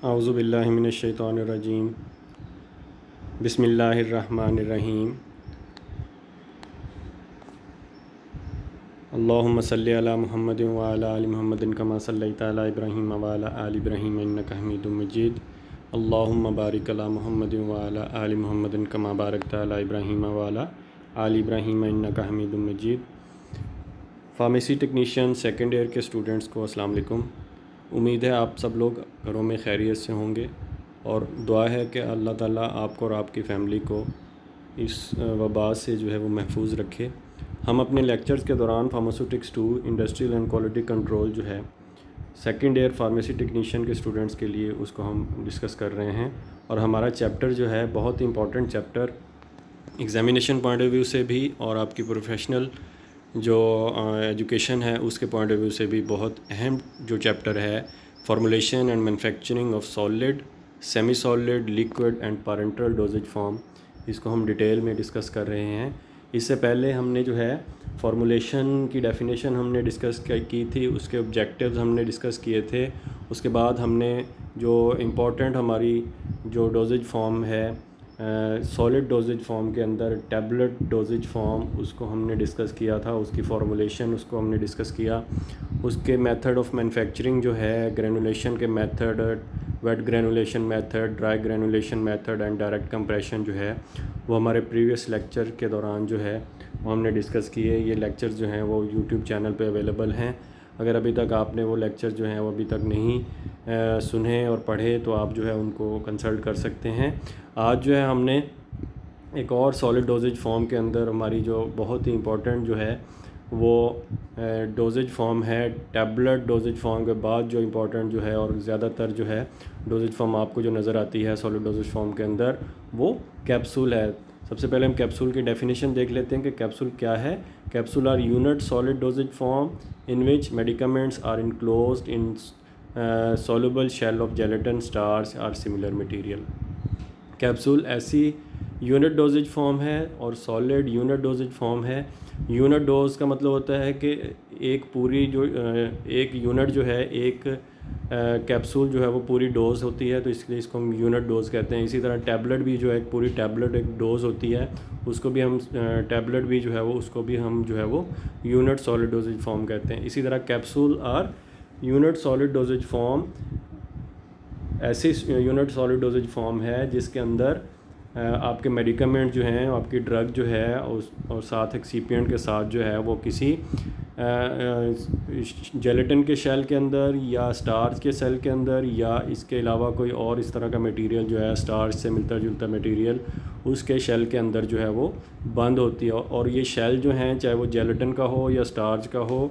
औज़ु बिल्लाहि मिनश शैतानिर रजीम। बिस्मिल्लाहिर्रहमानिर्रहीम। अल्लाहुम्मा सल्लि अला मुहम्मदिन व अला आलि मुहम्मदिन कमा सल्लैता अला इब्राहीम व अला आलि इब्राहीम इन्नका हमीदुम मजीद। अल्लाहुम्मा बारिक अला मुहम्मदिन व अला आलि मुहम्मदिन कमा बारकता अला इब्राहीम व अला आलि इब्राहीम इन्नका हमीदुम मजीद। फार्मेसी टेक्नीशियन सेकेंड ईयर के स्टूडेंट्स को अस्सलाम वालेकुम। उम्मीद है आप सब लोग घरों में खैरियत से होंगे और दुआ है कि अल्लाह ताला आपको और आपकी फ़ैमिली को इस वबा से जो है वो महफूज रखे। हम अपने लेक्चर्स के दौरान pharmaceutics 2 industrial and quality control जो है सेकेंड ईयर फार्मेसी टेक्नीशियन के स्टूडेंट्स के लिए उसको हम डिस्कस कर रहे हैं। और हमारा चैप्टर जो है बहुत ही important chapter examination point of view से भी और आपकी प्रोफेशनल जो एजुकेशन है उसके पॉइंट ऑफ व्यू से भी बहुत अहम जो चैप्टर है, formulation and manufacturing of solid, semi solid, liquid and parental doses form, इसको हम डिटेल में डिस्कस कर रहे हैं। इससे पहले हमने जो है फॉर्मुलेशन की डेफिनेशन हमने डिस्कस की थी, उसके ऑब्जेक्टिव्स हमने डिस्कस किए थे। उसके बाद हमने जो इम्पोर्टेंट हमारी जो डोजेज फॉर्म है सॉलिड डोजेज फॉर्म के अंदर टैबलेट डोजेज फॉर्म, उसको हमने डिस्कस किया था, उसकी फॉर्मुलेशन उसको हमने डिस्कस किया। उसके मेथड ऑफ मैन्युफैक्चरिंग जो है, ग्रेनुलेशन के method, wet granulation method, dry granulation method and direct compression जो है वो हमारे प्रीवियस लेक्चर के दौरान जो है वो हमने डिस्कस किए। ये लेक्चर्स जो हैं वो यूट्यूब चैनल पे अवेलेबल हैं। अगर अभी तक आपने वो लेक्चर जो हैं वो अभी तक नहीं सुने और पढ़े तो आप जो है उनको कंसल्ट कर सकते हैं। आज जो है हमने एक और सॉलिड डोजेज फॉर्म के अंदर हमारी जो बहुत ही इम्पोर्टेंट जो है वो डोजेज फॉर्म है टैबलेट डोजेज फॉर्म के बाद जो इम्पोर्टेंट जो है और ज़्यादातर जो है डोजेज फॉर्म आपको जो नज़र आती है सॉलिड डोजेज फॉर्म के अंदर वो कैप्सूल है। सबसे पहले हम कैप्सूल की डेफिनेशन देख लेते हैं कि कैप्सूल क्या है। Capsule are unit solid dosage form in which medicaments are enclosed in soluble shell of gelatin, starch और सिमिलर मटेरियल। कैप्सूल ऐसी यूनिट डोजेज फॉर्म है और सॉलिड यूनिट डोजेज फॉर्म है। यूनिट डोज का मतलब होता है कि एक पूरी जो एक यूनिट जो है एक कैप्सूल जो है वो पूरी डोज होती है, तो इसलिए इसको हम यूनिट डोज कहते हैं। इसी तरह टैबलेट भी जो है एक पूरी टैबलेट एक डोज होती है, उसको भी हम टैबलेट भी जो है वो उसको भी हम जो है वो यूनिट सॉलिड डोजेज फॉर्म कहते हैं। इसी तरह capsule are unit solid dosage form ऐसी यूनिट सॉलिड डोजेज फॉर्म है जिसके अंदर आपके मेडिकामेंट जो हैं, आपकी ड्रग जो है और साथ एक्सीपिएंट के साथ जो है वो किसी जेलेटिन के शेल के अंदर या स्टार्च के सेल के अंदर या इसके अलावा कोई और इस तरह का मटेरियल जो है स्टार्च से मिलता जुलता मटेरियल उसके शेल के अंदर जो है वो बंद होती है। और ये शेल जो हैं चाहे वो जेलेटिन का हो या स्टार्च का हो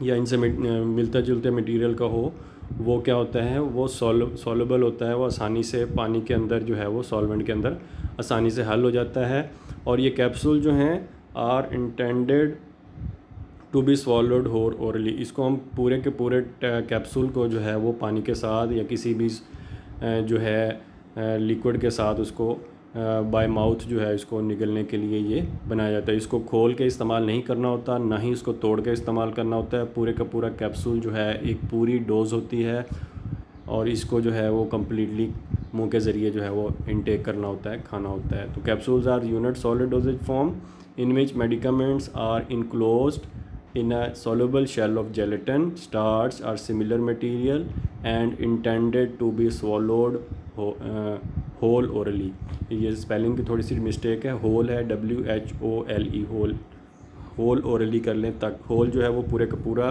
या इनसे मिलता जुलते मटेरियल का हो, वो क्या होता है वो सॉल्युबल होता है, वो आसानी से पानी के अंदर जो है वो सॉल्वेंट के अंदर आसानी से हल हो जाता है। और ये कैप्सूल जो हैं are intended to be swallowed orally. इसको हम पूरे के पूरे कैप्सूल को जो है वो पानी के साथ या किसी भी जो है लिक्विड के साथ उसको बाय माउथ जो है इसको निगलने के लिए ये बनाया जाता है। इसको खोल के इस्तेमाल नहीं करना होता, ना ही इसको तोड़ के इस्तेमाल करना होता है। पूरे का पूरा कैप्सूल जो है एक पूरी डोज होती है और इसको जो है वो कम्प्लीटली मुंह के ज़रिए जो है वो इनटेक करना होता है, खाना होता है। तो capsules are unit solid dosage form in which medicaments are enclosed in a soluble shell of gelatin, starch or similar material and intended to be swallowed whole orally। ये स्पेलिंग की थोड़ी सी मिस्टेक है, होल है WHOLE, whole orally कर लें तक। Whole जो है वो पूरे का पूरा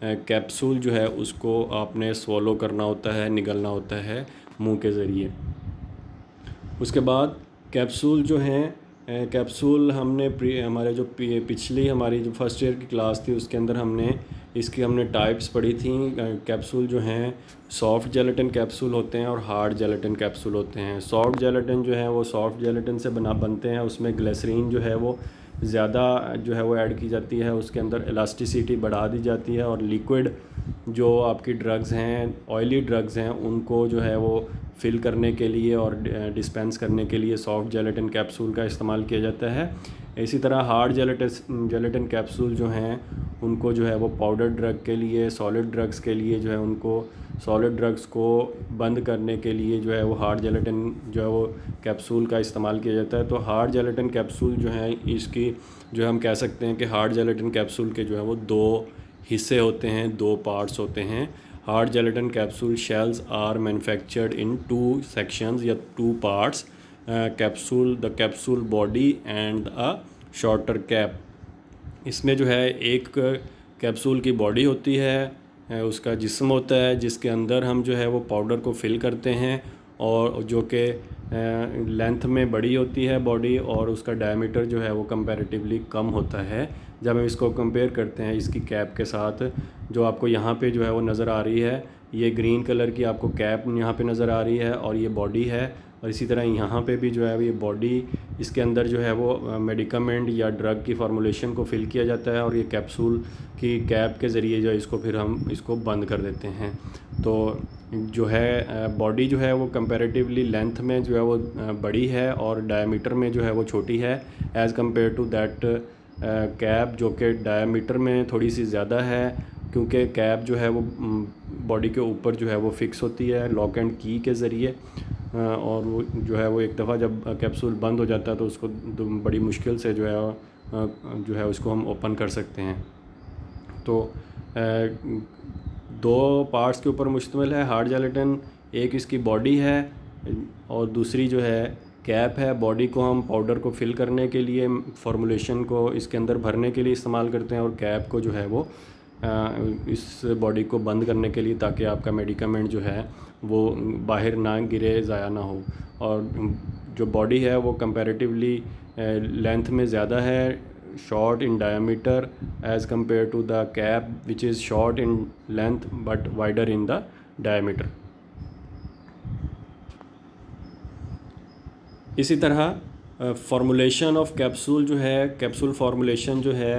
कैप्सूल जो है उसको आपने स्वॉलो करना होता है, निगलना होता है मुंह के ज़रिए। उसके बाद कैप्सूल जो हैं कैप्सूल हमने हमारे जो पिछली हमारी जो फर्स्ट ईयर की क्लास थी उसके अंदर हमने टाइप्स पढ़ी थी। कैप्सूल जो हैं सॉफ्ट जेलेटिन कैप्सूल होते हैं और हार्ड जेलेटिन कैप्सूल होते हैं। सॉफ्ट जेलेटिन जो है वो सॉफ्ट जेलेटिन से बनते हैं, उसमें ग्लिसरीन जो है वो ज़्यादा जो है वो ऐड की जाती है, उसके अंदर इलास्टिसिटी बढ़ा दी जाती है। और लिक्विड जो आपकी ड्रग्स हैं, ऑयली ड्रग्स हैं, उनको जो है वो फिल करने के लिए और डिस्पेंस करने के लिए सॉफ्ट जेलेटिन कैप्सूल का इस्तेमाल किया जाता है। इसी तरह हार्ड जेलेटिन कैप्सूल जो हैं उनको जो है वो पाउडर ड्रग के लिए, सॉलिड ड्रग्स के लिए जो है उनको सॉलिड ड्रग्स को बंद करने के लिए जो है वो हार्ड जेलेटिन जो है वो कैप्सूल का इस्तेमाल किया जाता है। तो हार्ड जेलेटिन कैप्सूल जो है इसकी जो हम कह सकते हैं कि हार्ड जेलेटिन कैप्सूल के जो है वो दो हिस्से होते हैं, दो पार्ट्स होते हैं। Hard gelatin capsule shells are manufactured in 2 sections या 2 parts, the capsule body and a shorter cap. इसमें जो है एक कैप्सूल की बॉडी होती है, उसका जिस्म होता है जिसके अंदर हम जो है वो पाउडर को फिल करते हैं, और जो कि लेंथ में बड़ी होती है बॉडी, और उसका डायमीटर जो है वो कंपैरेटिवली कम होता है। जब हम इसको कंपेयर करते हैं इसकी कैप के साथ, जो आपको यहाँ पे जो है वो नज़र आ रही है, ये ग्रीन कलर की आपको कैप यहाँ पे नज़र आ रही है और ये बॉडी है। और इसी तरह यहाँ पे भी जो है ये बॉडी, इसके अंदर जो है वो मेडिकामेंट या ड्रग की फार्मूलेशन को फिल किया जाता है, और ये कैप्सूल की कैप के ज़रिए जो है इसको फिर हम इसको बंद कर देते हैं। तो जो है बॉडी जो है वो कंपैरेटिवली लेंथ में जो है वो बड़ी है और डायमीटर में जो है वो छोटी है, as compare to that cap जो कि डायमीटर में थोड़ी सी ज़्यादा है, क्योंकि कैप जो है वो बॉडी के ऊपर जो है वो फिक्स होती है लॉक एंड की के ज़रिए, और वो जो है वो एक दफ़ा जब कैप्सूल बंद हो जाता है तो उसको बड़ी मुश्किल से जो है उसको हम ओपन कर सकते हैं। तो दो पार्ट्स के ऊपर मुश्तमिल है हार्ड जेलेटिन, एक इसकी बॉडी है और दूसरी जो है कैप है। बॉडी को हम पाउडर को फिल करने के लिए, फार्मूलेशन को इसके अंदर भरने के लिए इस्तेमाल करते हैं, और कैप को जो है वो इस बॉडी को बंद करने के लिए, ताकि आपका मेडिकामेंट जो है वो बाहर ना गिरे, ज़ाया ना हो। और जो बॉडी है वो कंपैरेटिवली लेंथ में ज़्यादा है, short in diameter as compare to the cap which is short in length but wider in the diameter. इसी तरह फार्मूलेशन ऑफ कैप्सूल जो है, कैप्सूल फार्मूलेशन जो है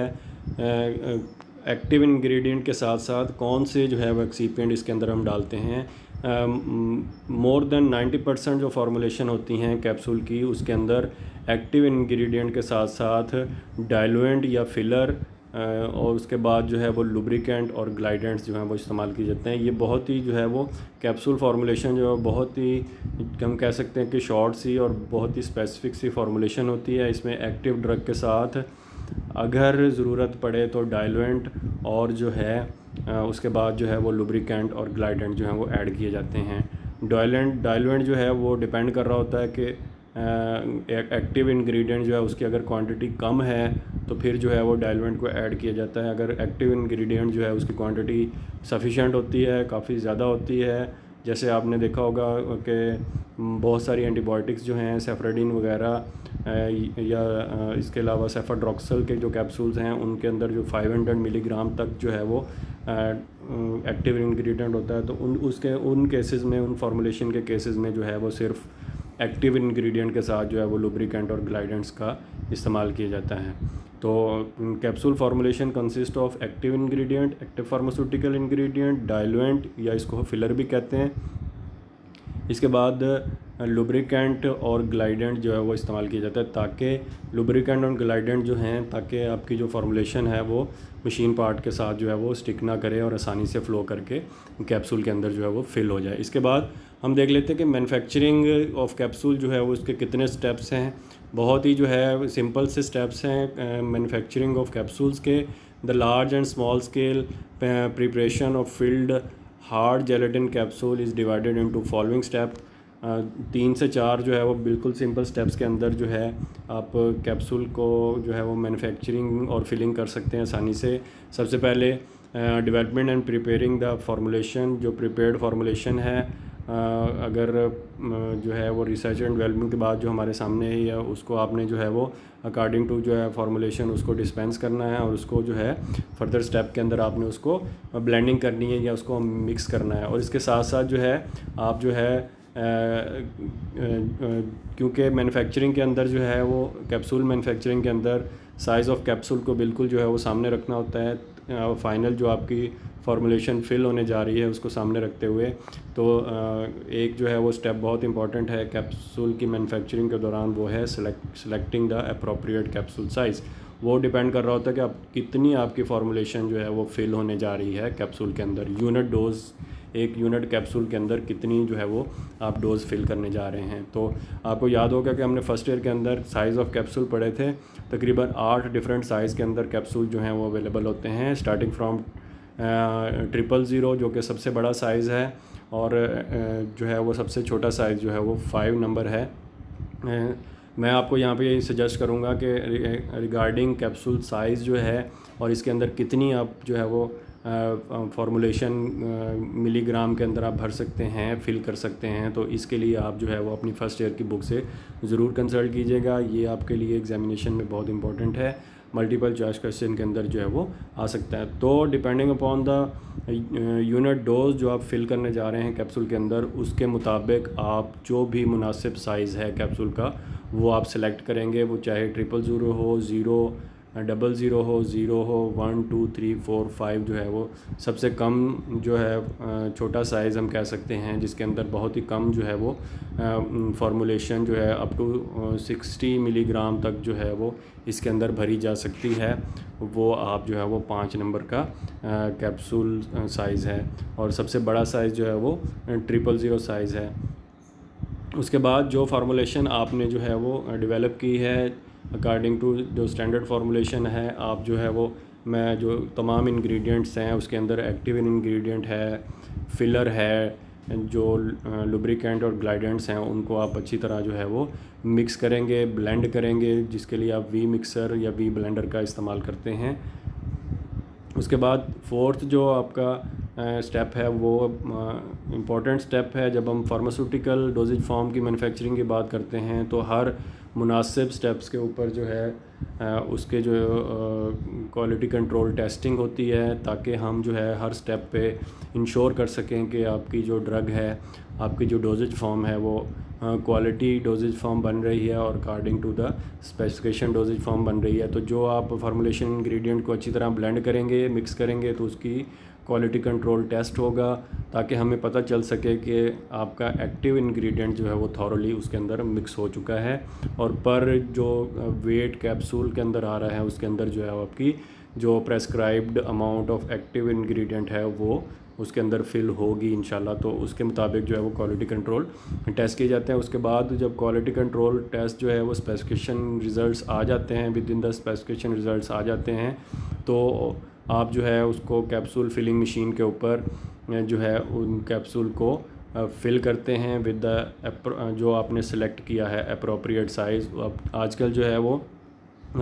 एक्टिव इंग्रेडिएंट के साथ साथ कौन से जो है वो एक्सीपिएंट इसके अंदर हम डालते हैं। मोर देन 90% जो फार्मूलेशन होती हैं कैप्सूल की, उसके अंदर एक्टिव इंग्रेडिएंट के साथ साथ डाइलुएंट या फिलर और उसके बाद जो है वो लुब्रिकेंट और ग्लाइडेंट्स जो हैं वो इस्तेमाल किए जाते हैं। ये बहुत ही जो है वो कैप्सूल फार्मूलेशन जो है बहुत ही हम कह सकते हैं कि शॉर्ट सी और बहुत ही स्पेसिफिक सी फार्मूलेशन होती है। इसमें एक्टिव ड्रग के साथ अगर ज़रूरत पड़े तो डाइलुएंट और जो है उसके बाद जो है वो लुब्रिकेंट और ग्लाइडेंट जो हैं वो ऐड किए जाते हैं। डाइलुएंट जो है वो डिपेंड कर रहा होता है कि एक्टिव इंग्रेडिएंट जो है उसकी अगर क्वांटिटी कम है तो फिर जो है वो डाइलुएंट को ऐड किया जाता है। अगर एक्टिव इंग्रेडिएंट जो है उसकी क्वांटिटी सफिशेंट होती है, काफ़ी ज़्यादा होती है, जैसे आपने देखा होगा कि बहुत सारी एंटीबायोटिक्स जो हैं सेफ्राडिन वगैरह या इसके अलावा सेफाड्रॉक्सल के जो कैप्सूल्स हैं उनके अंदर जो 500 मिलीग्राम तक जो है वो एक्टिव इंग्रेडिएंट होता है। तो उन केसेस में, उन फार्मूलेशन के केसेस में जो है वो सिर्फ एक्टिव इंग्रेडिएंट के साथ जो है वो लुब्रिकेंट और ग्लाइडेंट्स का इस्तेमाल किया जाता है। तो capsule formulation consist of active ingredient, active pharmaceutical ingredient, diluent या इसको फिलर भी कहते हैं। इसके बाद लुब्रिकेंट और ग्लाइडेंट जो है वो इस्तेमाल किया जाता है, ताकि लुब्रिकेंट और ग्लाइडेंट जो हैं ताकि आपकी जो फार्मूलेशन है वो मशीन पार्ट के साथ जो है वो स्टिक ना करे और आसानी से फ़्लो करके कैप्सूल के अंदर जो है वो फिल हो जाए। इसके बाद हम देख लेते हैं कि मैन्युफैक्चरिंग ऑफ कैप्सूल जो है वो उसके कितने स्टेप्स हैं। बहुत ही जो है सिंपल से स्टेप्स हैं मैन्युफैक्चरिंग ऑफ कैप्सूल्स के। The large and small scale preparation of filled hard gelatin capsule is divided into following step. 3 से 4 जो है वो बिल्कुल सिंपल स्टेप्स के अंदर जो है आप कैप्सूल को जो है वो मैन्युफैक्चरिंग और फिलिंग कर सकते हैं आसानी से। सबसे पहले development and preparing the formulation, जो प्रिपेयर्ड फार्मूलेशन है अगर जो है वो रिसर्च एंड डेवलपमेंट के बाद जो हमारे सामने है या उसको आपने जो है वो अकॉर्डिंग टू जो है फार्मूलेशन उसको डिस्पेंस करना है और उसको जो है फर्दर स्टेप के अंदर आपने उसको ब्लेंडिंग करनी है या उसको मिक्स करना है। और इसके साथ साथ जो है आप जो है क्योंकि मैन्युफैक्चरिंग के अंदर जो है वो कैप्सूल मैन्युफैक्चरिंग के अंदर साइज़ ऑफ कैप्सूल को बिल्कुल जो है वो सामने रखना होता है। फाइनल जो आपकी फॉर्मुलेशन फिल होने जा रही है उसको सामने रखते हुए, तो एक जो है वो स्टेप बहुत इंपॉर्टेंट है कैप्सूल की मैन्युफैक्चरिंग के दौरान, वो है selecting the appropriate capsule size. वो डिपेंड कर रहा होता है कि आप कितनी आपकी फॉर्मुलेशन जो है वो फिल होने जा रही है कैप्सूल के अंदर, यूनिट डोज, एक यूनिट कैप्सूल के अंदर कितनी जो है वो आप डोज़ फिल करने जा रहे हैं। तो आपको याद होगा कि हमने फर्स्ट ईयर के अंदर साइज़ ऑफ कैप्सूल पढ़े थे, तकरीबन 8 डिफरेंट साइज़ के अंदर कैप्सूल जो हैं वो अवेलेबल होते हैं, स्टार्टिंग फ्रॉम 000 जो कि सबसे बड़ा साइज़ है, और जो है वो सबसे छोटा साइज़ जो है वो 5 नंबर है। मैं आपको यहाँ पे यही सजेस्ट करूँगा कि रिगार्डिंग कैप्सूल साइज़ जो है और इसके अंदर कितनी आप जो है वो फॉर्मुलेशन मिलीग्राम के अंदर आप भर सकते हैं, फिल कर सकते हैं, तो इसके लिए आप जो है वो अपनी फ़र्स्ट ईयर की बुक से ज़रूर कंसल्ट कीजिएगा। ये आपके लिए एग्जामिनेशन में बहुत इंपॉर्टेंट है, मल्टीपल चॉइस क्वेश्चन के अंदर जो है वो आ सकता है। तो depending upon the unit dose जो आप फिल करने जा रहे हैं कैप्सूल के अंदर, उसके मुताबिक आप जो भी मुनासिब साइज़ है कैप्सूल का वो आप सेलेक्ट करेंगे, वो चाहे 000 हो, 0, 00 हो, 0 हो, 1, 2, 3, 4, 5 जो है वो सबसे कम जो है छोटा साइज़ हम कह सकते हैं, जिसके अंदर बहुत ही कम जो है वो फॉर्मुलेशन जो है अप टू 60 मिलीग्राम तक जो है वो इसके अंदर भरी जा सकती है, वो आप जो है वो 5 नंबर का कैप्सूल साइज़ है। और सबसे बड़ा साइज़ जो है वो 000 साइज़ है। उसके बाद जो फार्मूलेशन आपने जो है वो डेवलप की है अकॉर्डिंग टू जो स्टैंडर्ड फार्मूलेशन है, आप जो है वो मैं जो तमाम इंग्रेडिएंट्स हैं उसके अंदर एक्टिव इंग्रेडिएंट है, फिलर है, जो लुब्रिकेंट और ग्लाइडेंट्स हैं उनको आप अच्छी तरह जो है वो मिक्स करेंगे, ब्लेंड करेंगे, जिसके लिए आप वी मिक्सर या वी ब्लेंडर का इस्तेमाल करते हैं। उसके बाद फोर्थ जो आपका स्टेप है वो इम्पॉर्टेंट स्टेप है। जब हम फार्मास्यूटिकल डोजेज फॉर्म की मैन्युफैक्चरिंग की बात करते हैं तो हर मुनासिब स्टेप्स के ऊपर जो है उसके जो क्वालिटी कंट्रोल टेस्टिंग होती है, ताकि हम जो है हर स्टेप पे इंश्योर कर सकें कि आपकी जो ड्रग है, आपकी जो डोजेज फॉर्म है वो क्वालिटी डोजेज फॉर्म बन रही है और according to the specification dosage form बन रही है। तो जो आप फार्मूलेशन इंग्रेडिएंट को अच्छी तरह ब्लेंड करेंगे, मिक्स करेंगे, तो उसकी क्वालिटी कंट्रोल टेस्ट होगा, ताकि हमें पता चल सके कि आपका एक्टिव इंग्रेडिएंट जो है वो थॉरली उसके अंदर मिक्स हो चुका है, और पर जो वेट कैप्सूल के अंदर आ रहा है उसके अंदर जो है आपकी जो prescribed amount of active ingredient है वो उसके अंदर फिल होगी इंशाल्लाह। तो उसके मुताबिक जो है वो क्वालिटी कंट्रोल टेस्ट किए जाते हैं। उसके बाद जब क्वालिटी कंट्रोल टेस्ट जो है वो स्पेसिफिकेशन रिज़ल्ट्स आ जाते हैं, within the specification results आ जाते हैं, तो आप जो है उसको कैप्सूल फिलिंग मशीन के ऊपर जो है उन कैप्सूल को फिल करते हैं विद द जो आपने सेलेक्ट किया है अप्रोप्रिएट साइज़। अब आजकल जो है वो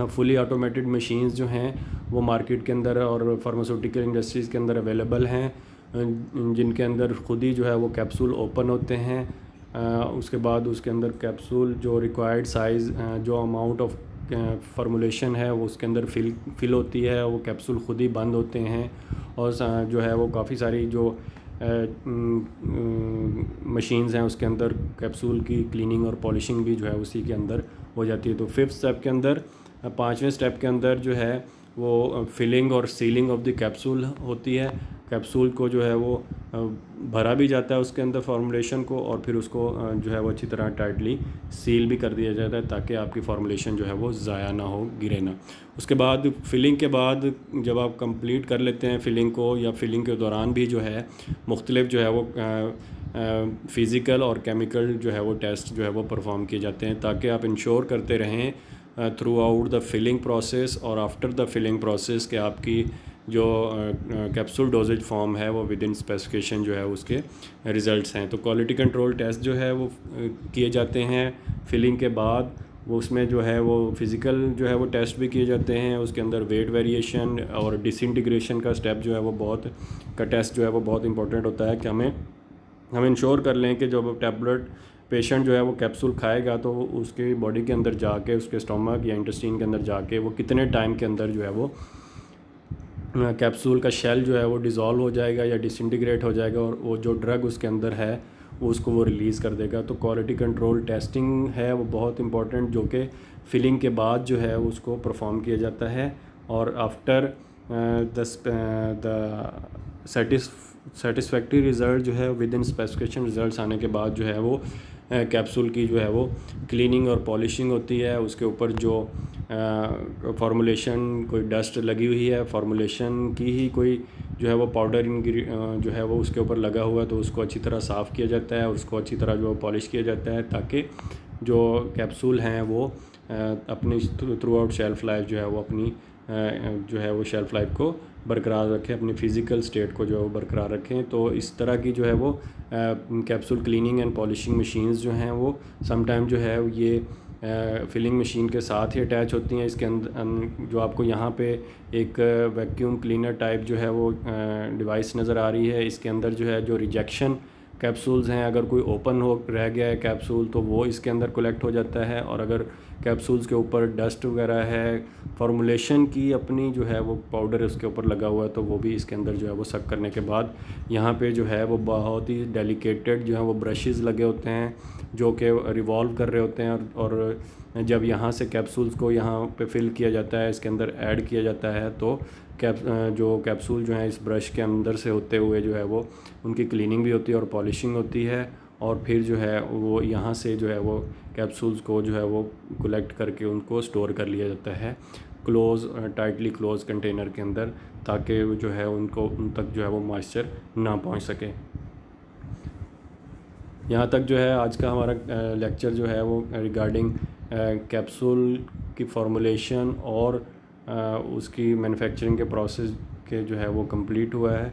फुली ऑटोमेटेड मशीन्स जो हैं वो मार्केट के अंदर और फार्मास्यूटिकल इंडस्ट्रीज़ के अंदर अवेलेबल हैं, जिनके अंदर खुद ही जो है वो कैप्सूल ओपन होते हैं। उसके बाद उसके अंदर कैप्सूल जो रिक्वायर्ड साइज़ जो अमाउंट ऑफ फार्मूलेशन है वो उसके अंदर फिल होती है, वो कैप्सूल खुद ही बंद होते हैं, और जो है वो काफ़ी सारी जो मशीन्स हैं उसके अंदर कैप्सूल की क्लीनिंग और पॉलिशिंग भी जो है उसी के अंदर हो जाती है। तो फिफ्थ स्टेप के अंदर, पाँचवें स्टेप के अंदर जो है वो फिलिंग और सीलिंग ऑफ द कैप्सूल होती है। कैप्सूल को जो है वो भरा भी जाता है उसके अंदर फार्मूलेशन को, और फिर उसको जो है वो अच्छी तरह टाइटली सील भी कर दिया जाता है, ताकि आपकी फार्मूलेशन जो है वो ज़ाया ना हो, गिरे ना। उसके बाद फिलिंग के बाद जब आप कंप्लीट कर लेते हैं फिलिंग को, या फिलिंग के दौरान भी जो है मुख्तलिफ जो है वो फ़िज़िकल और केमिकल जो है वो टेस्ट जो है वो परफॉर्म किए जाते हैं, ताकि आप इंश्योर करते रहें throughout the filling process और आफ्टर द फिलिंग प्रोसेस कि आपकी जो कैप्सूल डोजेज फॉर्म है वो विद इन स्पेसिफिकेशन जो है उसके रिज़ल्ट्स हैं। तो क्वालिटी कंट्रोल टेस्ट जो है वो किए जाते हैं फिलिंग के बाद। वो उसमें जो है वो फ़िज़िकल जो है वो टेस्ट भी किए जाते हैं, उसके अंदर वेट वेरिएशन और डिसइंटीग्रेशन का स्टेप जो है वो टेस्ट जो है वो बहुत इंपॉर्टेंट होता है, कि हम इंश्योर कर लें कि जो टैबलेट पेशेंट जो है वो कैप्सूल खाएगा तो उसके बॉडी के अंदर जाके, उसके स्टमक या इंटेस्टाइन के अंदर जाके वो कितने टाइम के अंदर जो है वो कैप्सूल का शेल जो है वो डिज़ोल्व हो जाएगा या डिसइंटीग्रेट हो जाएगा, और वो जो ड्रग उसके अंदर है उसको वो रिलीज़ कर देगा। तो क्वालिटी कंट्रोल टेस्टिंग है वो बहुत इंपॉर्टेंट, जो कि फिलिंग के बाद जो है उसको परफॉर्म किया जाता है। और आफ्टर द सेटिस्फैक्ट्री रिज़ल्ट जो है विद इन स्पेसिफिकेशन रिज़ल्ट आने के बाद जो है वो कैप्सूल की जो है वो क्लीनिंग और पॉलिशिंग होती है। उसके ऊपर जो फार्मूलेशन कोई डस्ट लगी हुई है, फार्मूलेशन की ही कोई जो है वो पाउडर जो है वो उसके ऊपर लगा हुआ है, तो उसको अच्छी तरह साफ़ किया जाता है और उसको अच्छी तरह जो पॉलिश किया जाता है, ताकि जो कैप्सूल हैं वो अपनी थ्रू आउट शेल्फ़ लाइफ जो है वो अपनी जो है वो शेल्फ़ लाइफ को बरकरार रखें, अपनी फ़िज़िकल स्टेट को जो है वो बरकरार रखें। तो इस तरह की जो है वो capsule cleaning and polishing machines जो हैं वो समटाइम जो है ये फिलिंग मशीन के साथ ही अटैच होती हैं। इसके अंदर जो आपको यहाँ पे एक वैक्यूम क्लीनर टाइप जो है वो डिवाइस नज़र आ रही है, इसके अंदर जो है जो रिजेक्शन कैप्सूल्स हैं, अगर कोई ओपन हो रह गया है कैप्सूल तो वो इसके अंदर कलेक्ट हो जाता है, और अगर कैप्सूल्स के ऊपर डस्ट वगैरह है, फार्मूलेशन की अपनी जो है वो पाउडर उसके ऊपर लगा हुआ है, तो वो भी इसके अंदर जो है वो सक करने के बाद यहाँ पे जो है वो बहुत ही डेलिकेटेड जो है वो ब्रशेस लगे होते हैं जो कि रिवॉल्व कर रहे होते हैं, और जब यहाँ से कैप्सूल्स को यहाँ पे फिल किया जाता है, इसके अंदर ऐड किया जाता है, तो जो कैप्सूल जो है इस ब्रश के अंदर से होते हुए जो है वो उनकी क्लीनिंग भी होती है और पॉलिशिंग होती है, और फिर जो है वो यहाँ से जो है वो कैप्सूल्स को जो है वो कलेक्ट करके उनको स्टोर कर लिया जाता है टाइटली क्लोज कंटेनर के अंदर, ताकि जो है उनको उन तक जो है वो मॉइस्चर ना पहुँच सके। यहाँ तक जो है आज का हमारा लेक्चर जो है वो रिगार्डिंग कैप्सूल की फार्मूलेशन और उसकी मैन्युफैक्चरिंग के प्रोसेस के जो है वो कंप्लीट हुआ है।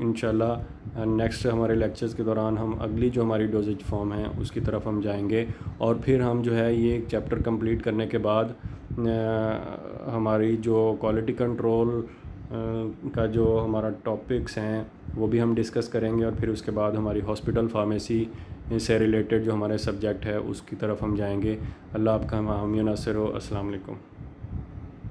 इंशाल्लाह नेक्स्ट हमारे लेक्चर्स के दौरान हम अगली जो हमारी डोजेज फॉर्म है उसकी तरफ हम जाएंगे, और फिर हम जो है ये चैप्टर कंप्लीट करने के बाद हमारी जो क्वालिटी कंट्रोल का जो हमारा टॉपिक्स हैं वो भी हम डिस्कस करेंगे, और फिर उसके बाद हमारी हॉस्पिटल फार्मेसी से रिलेटेड जो हमारे सब्जेक्ट है उसकी तरफ हम जाएंगे। अल्लाह आपका हामी नासिर हो। अस्सलाम वालेकुम।